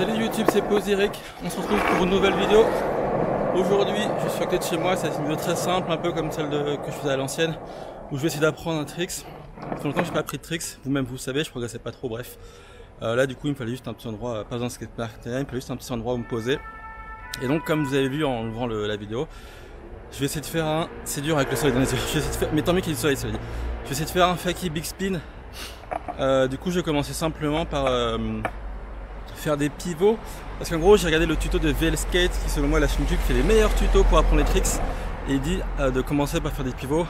Salut YouTube, c'est Pause Eric. On se retrouve pour une nouvelle vidéo. Aujourd'hui, je suis à côté de chez moi. C'est une vidéo très simple, un peu comme celle que je faisais à l'ancienne, où je vais essayer d'apprendre un tricks. Ça fait longtemps que je n'ai pas appris de tricks. Vous-même, vous savez, je progressais pas trop. Bref, là, du coup, il me fallait juste un petit endroit, pas besoin de skatepark, il me fallait juste un petit endroit où me poser. Et donc, comme vous avez vu en ouvrant la vidéo, je vais essayer de faire un. C'est dur avec le soleil dans les yeux. Je vais essayer de faire. Mais tant mieux qu'il y ait du soleil, ça veut dire. Je vais essayer de faire un fakie big spin. Du coup, je vais commencer simplement par faire des pivots, parce qu'en gros j'ai regardé le tuto de VL Skate qui selon moi est la chaîne YouTube qui fait les meilleurs tutos pour apprendre les tricks, et il dit de commencer par faire des pivots.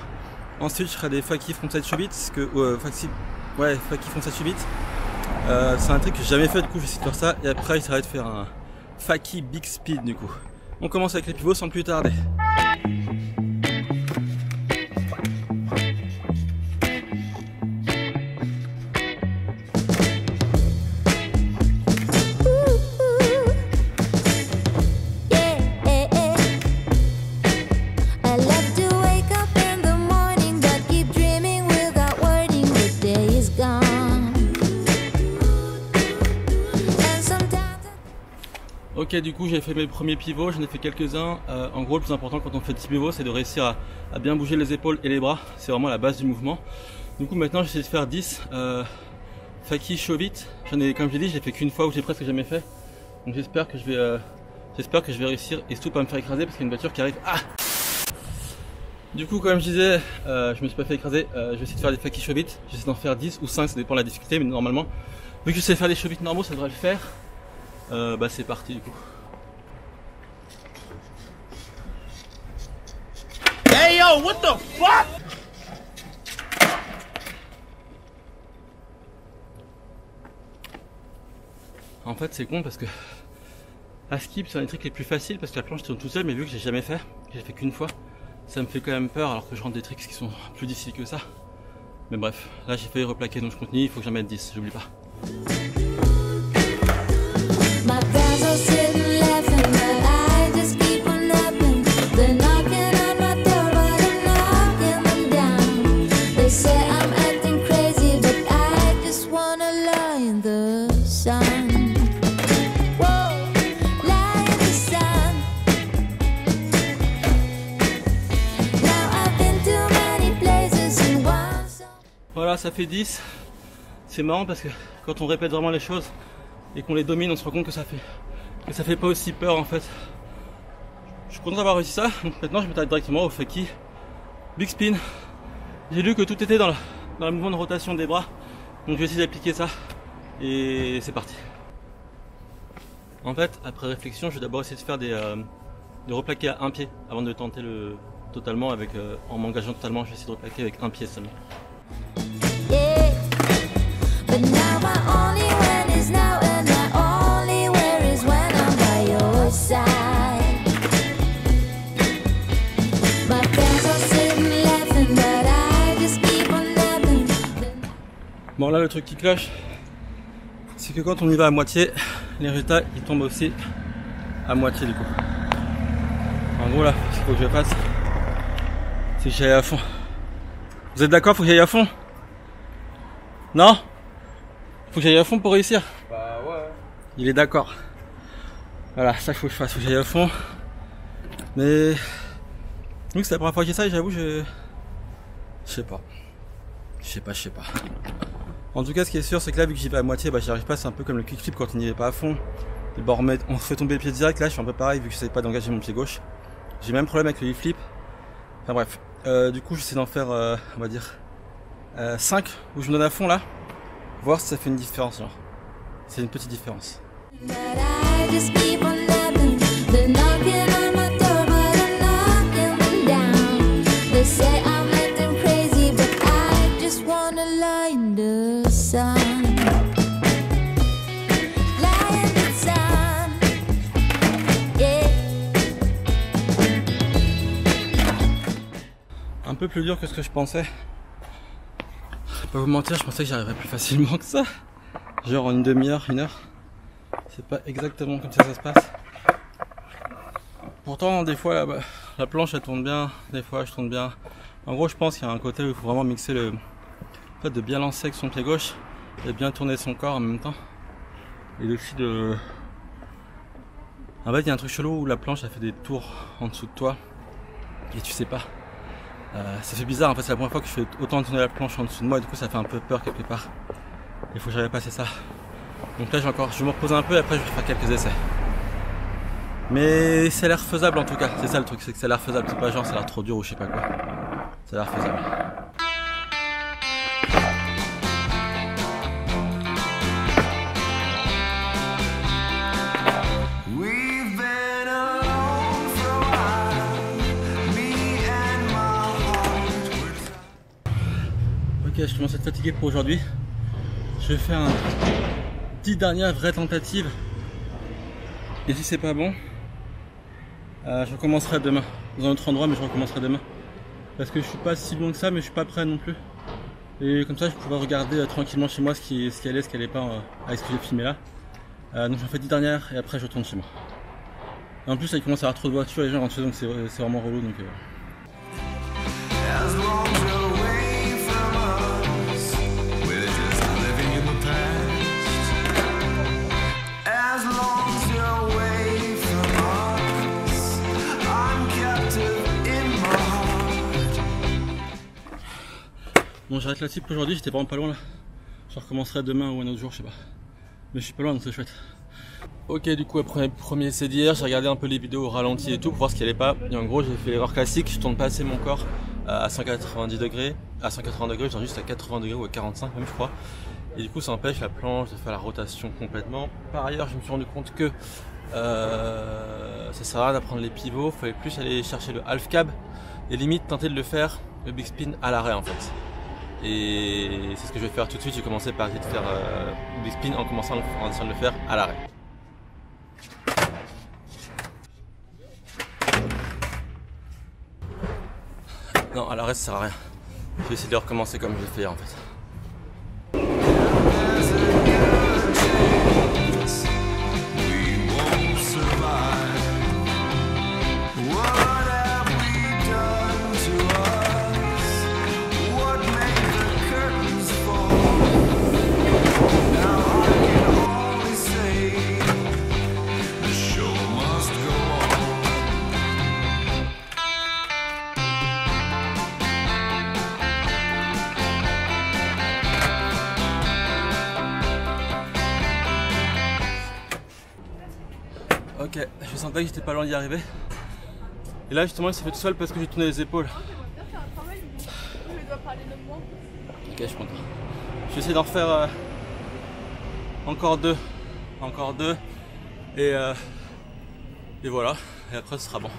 Ensuite je ferai des fakie frontside shove it, fakie frontside shove it. C'est un trick que j'ai jamais fait, du coup je vais essayer de faire ça, et après il s'arrête de faire un fakie big speed. Du coup on commence avec les pivots sans plus tarder. Ok, du coup j'ai fait mes premiers pivots, j'en ai fait quelques-uns. En gros, le plus important quand on fait des pivots, c'est de réussir à bien bouger les épaules et les bras. C'est vraiment la base du mouvement. Du coup maintenant j'essaie de faire 10 fakie shove it. J'en ai, comme je l'ai dit, j'ai fait qu'une fois, où j'ai presque jamais fait. Donc j'espère que je vais réussir et surtout pas me faire écraser, parce qu'il y a une voiture qui arrive. Ah, du coup, comme je disais, je me suis pas fait écraser. Je vais essayer de faire des fakie shove it. J'essaie d'en faire 10 ou 5, ça dépend de la difficulté, mais normalement, vu que je sais faire des shove it normaux, ça devrait le faire. Bah c'est parti du coup. Hey yo, what the fuck? En fait c'est con parce que à skip c'est un des trucs les plus faciles, parce que la planche tourne tout seul, mais vu que j'ai jamais fait, j'ai fait qu'une fois, ça me fait quand même peur, alors que je rentre des tricks qui sont plus difficiles que ça. Mais bref, là j'ai failli replaquer, donc je continue, il faut que j'en mette 10, j'oublie pas. Voilà, ça fait 10. C'est marrant parce que quand on répète vraiment les choses et qu'on les domine, on se rend compte que ça fait pas aussi peur en fait. Je suis content d'avoir réussi ça. Donc maintenant je m'attaque directement au fakie big spin. J'ai lu que tout était dans le mouvement de rotation des bras, donc je vais essayer d'appliquer ça et c'est parti. En fait, après réflexion, je vais d'abord essayer de faire de replaquer à un pied avant de tenter totalement avec en m'engageant totalement. Je vais essayer de replaquer avec un pied seulement. Bon, là le truc qui cloche, c'est que quand on y va à moitié, les résultats ils tombent aussi à moitié du coup. En gros là, ce qu'il faut que je fasse, c'est que j'aille à fond. Vous êtes d'accord? Faut que j'aille à fond? Non? Faut que j'aille à fond pour réussir? Bah ouais. Il est d'accord. Voilà, ça qu'il faut que je fasse, faut que j'aille à fond. Mais vu que c'est la première fois que j'ai ça, j'avoue, je sais pas. En tout cas, ce qui est sûr, c'est que là, vu que j'y vais à moitié, bah j'y arrive pas. C'est un peu comme le kickflip quand on n'y est pas à fond. Et bah on fait tomber le pied direct. Là, je suis un peu pareil, vu que je sais pas d'engager mon pied gauche. J'ai même problème avec le flip. Enfin bref, du coup, j'essaie d'en faire, on va dire 5 où je me donne à fond là, voir si ça fait une différence. Genre, c'est une petite différence. Un peu plus dur que ce que je pensais. Pas vous mentir, je pensais que j'y arriverais plus facilement que ça. Genre en une demi-heure, une heure. C'est pas exactement comme ça que ça se passe. Pourtant, des fois, la planche elle tourne bien, des fois je tourne bien. En gros, je pense qu'il y a un côté où il faut vraiment mixer le fait de bien lancer avec son pied gauche et bien tourner son corps en même temps. Et aussi de En fait il y a un truc chelou où la planche elle fait des tours en dessous de toi et tu sais pas. Ça fait bizarre en fait, c'est la première fois que je fais autant tourner la planche en dessous de moi et du coup ça fait un peu peur quelque part. Il faut que j'arrive à passer ça. Donc là je vais me reposer un peu et après je vais faire quelques essais. Mais ça a l'air faisable en tout cas, c'est ça le truc, c'est que ça a l'air faisable, c'est pas genre ça a l'air trop dur ou je sais pas quoi. Ça a l'air faisable. Ok, je commence à être fatigué pour aujourd'hui. Je vais faire 10 dernières vraies tentatives. Et si c'est pas bon, je recommencerai demain. Dans un autre endroit, mais je recommencerai demain. Parce que je suis pas si bon que ça, mais je suis pas prêt non plus. Et comme ça, je pourrais regarder tranquillement chez moi ce qui allait, ce qui allait pas avec ce que j'ai filmé là. Donc j'en fais 10 dernières et après je retourne chez moi. Et en plus, là, il commence à y avoir trop de voitures, les gens rentrent chez eux, donc c'est vraiment relou. Donc, Bon, j'arrête la type aujourd'hui, j'étais vraiment pas loin là. Je recommencerai demain ou un autre jour, je sais pas. Mais je suis pas loin donc c'est chouette. Ok, du coup, après premier essai d'hier, j'ai regardé un peu les vidéos au ralenti et tout pour voir ce qui allait pas. Et en gros, j'ai fait l'erreur classique, je tourne pas assez mon corps à 190 degrés. À 180 degrés, je tourne juste à 80 degrés ou à 45 même, je crois. Et du coup, ça empêche la planche de faire la rotation complètement. Par ailleurs, je me suis rendu compte que ça sert à rien d'apprendre les pivots, il fallait plus aller chercher le half cab et limite tenter de le faire, le big spin à l'arrêt en fait. Et c'est ce que je vais faire tout de suite, j'ai commencé par essayer de faire le big spin en essayant de le faire à l'arrêt. Non, à l'arrêt ça sert à rien. Je vais essayer de recommencer comme je l'ai fait hier en fait. Ok, je sentais que j'étais pas loin d'y arriver. Et là justement il s'est fait tout seul parce que j'ai tourné les épaules. Ok, je suis content. Je vais essayer d'en refaire encore deux. Et voilà, et après ce sera bon.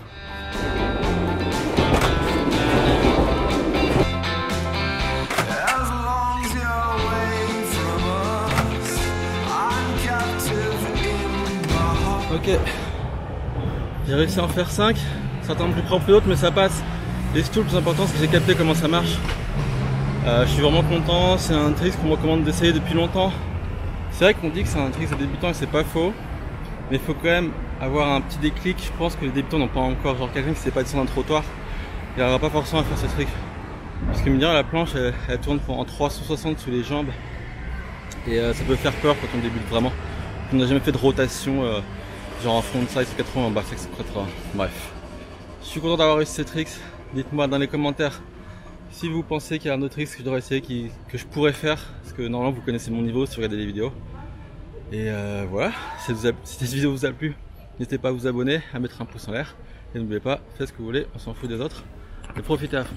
Ok, j'ai réussi à en faire 5, certains plus propres que d'autres mais ça passe. Et surtout le plus important c'est que j'ai capté comment ça marche. Je suis vraiment content, c'est un trick qu'on me recommande d'essayer depuis longtemps. C'est vrai qu'on dit que c'est un trick de débutant et c'est pas faux. Mais il faut quand même avoir un petit déclic, je pense que les débutants n'ont pas encore. Genre quelqu'un qui sait pas descendre un trottoir, il n'aura pas forcément à faire ce trick. Parce que me dire la planche elle tourne en 360 sous les jambes. Et ça peut faire peur quand on débute vraiment. On n'a jamais fait de rotation. Genre en frontside 80, en backside 80, bref. Je suis content d'avoir réussi ces tricks. Dites-moi dans les commentaires si vous pensez qu'il y a un autre trick que je devrais essayer, que je pourrais faire. Parce que normalement vous connaissez mon niveau si vous regardez les vidéos. Et voilà, si cette vidéo vous a plu, n'hésitez pas à vous abonner, à mettre un pouce en l'air. Et n'oubliez pas, faites ce que vous voulez, on s'en fout des autres. Et profitez à fond.